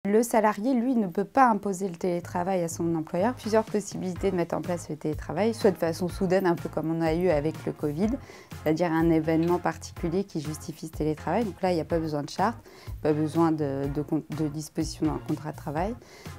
Le salarié, lui, ne peut pas imposer le télétravail à son employeur. Plusieurs possibilités de mettre en place le télétravail, soit de façon soudaine, un peu comme on a eu avec le Covid, c'est-à-dire un événement particulier qui justifie ce télétravail. Donc là, il n'y a pas besoin de charte, pas besoin de disposition dans le contrat de travail.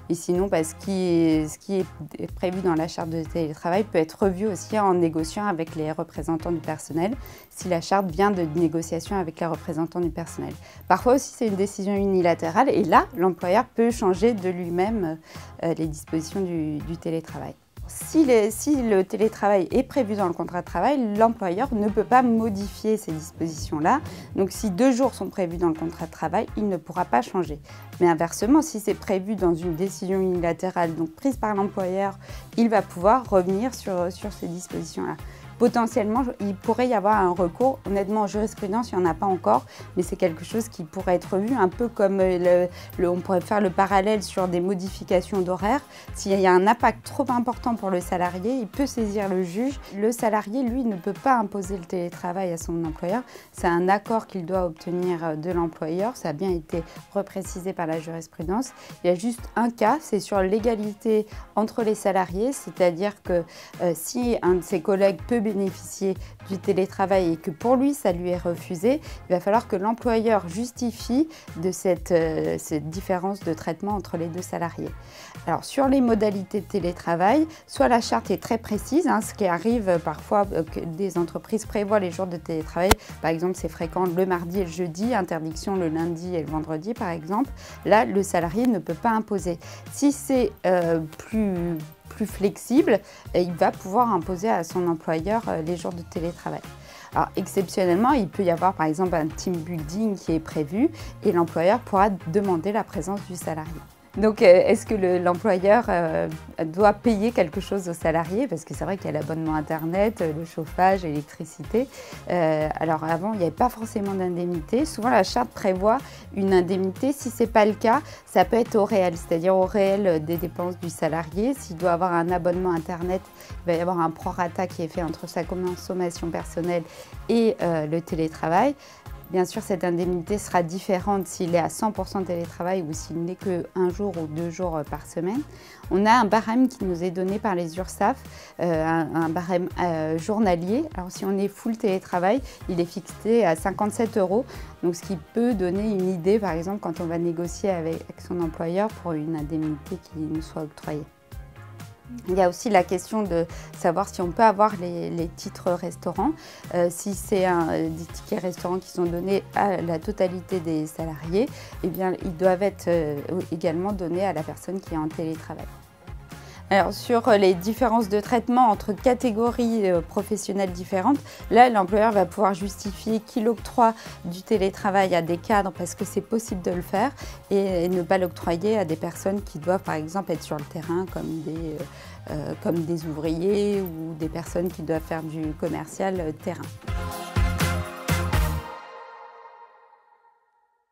Et sinon, ce qui est prévu dans la charte de télétravail peut être revu aussi en négociant avec les représentants du personnel, si la charte vient de négociation avec les représentants du personnel. Parfois aussi, c'est une décision unilatérale et là, l'employeur peut changer de lui-même les dispositions du télétravail. Si le télétravail est prévu dans le contrat de travail, l'employeur ne peut pas modifier ces dispositions-là. Donc si 2 jours sont prévus dans le contrat de travail, il ne pourra pas changer. Mais inversement, si c'est prévu dans une décision unilatérale, donc prise par l'employeur, il va pouvoir revenir sur ces dispositions-là. Potentiellement, il pourrait y avoir un recours. Honnêtement, en jurisprudence, il n'y en a pas encore, mais c'est quelque chose qui pourrait être vu, un peu comme on pourrait faire le parallèle sur des modifications d'horaire. S'il y a un impact trop important pour le salarié, il peut saisir le juge. Le salarié, lui, ne peut pas imposer le télétravail à son employeur. C'est un accord qu'il doit obtenir de l'employeur. Ça a bien été reprécisé par la jurisprudence. Il y a juste un cas, c'est sur l'égalité entre les salariés, c'est-à-dire que si un de ses collègues peut bénéficier du télétravail et que pour lui ça lui est refusé, il va falloir que l'employeur justifie de cette différence de traitement entre les deux salariés. Alors sur les modalités de télétravail, soit la charte est très précise, ce qui arrive parfois que des entreprises prévoient les jours de télétravail, par exemple c'est fréquent le mardi et le jeudi, interdiction le lundi et le vendredi par exemple, là le salarié ne peut pas imposer. Si c'est plus flexible, il va pouvoir imposer à son employeur les jours de télétravail. Alors exceptionnellement, il peut y avoir par exemple un team building qui est prévu et l'employeur pourra demander la présence du salarié. Donc, est-ce que l'employeur doit payer quelque chose aux salariés? Parce que c'est vrai qu'il y a l'abonnement Internet, le chauffage, l'électricité. Alors avant, il n'y avait pas forcément d'indemnité. Souvent, la charte prévoit une indemnité. Si ce n'est pas le cas, ça peut être au réel, c'est-à-dire au réel des dépenses du salarié. S'il doit avoir un abonnement Internet, il va y avoir un prorata qui est fait entre sa consommation personnelle et le télétravail. Bien sûr, cette indemnité sera différente s'il est à 100% télétravail ou s'il n'est que 1 jour ou 2 jours par semaine. On a un barème qui nous est donné par les URSSAF, un barème journalier. Alors si on est full télétravail, il est fixé à 57 €, donc ce qui peut donner une idée, par exemple, quand on va négocier avec son employeur pour une indemnité qui nous soit octroyée. Il y a aussi la question de savoir si on peut avoir les titres restaurants. Si c'est des tickets restaurants qui sont donnés à la totalité des salariés, eh bien, ils doivent être également donnés à la personne qui est en télétravail. Alors sur les différences de traitement entre catégories professionnelles différentes, là l'employeur va pouvoir justifier qu'il octroie du télétravail à des cadres parce que c'est possible de le faire et ne pas l'octroyer à des personnes qui doivent par exemple être sur le terrain comme des ouvriers ou des personnes qui doivent faire du commercial terrain.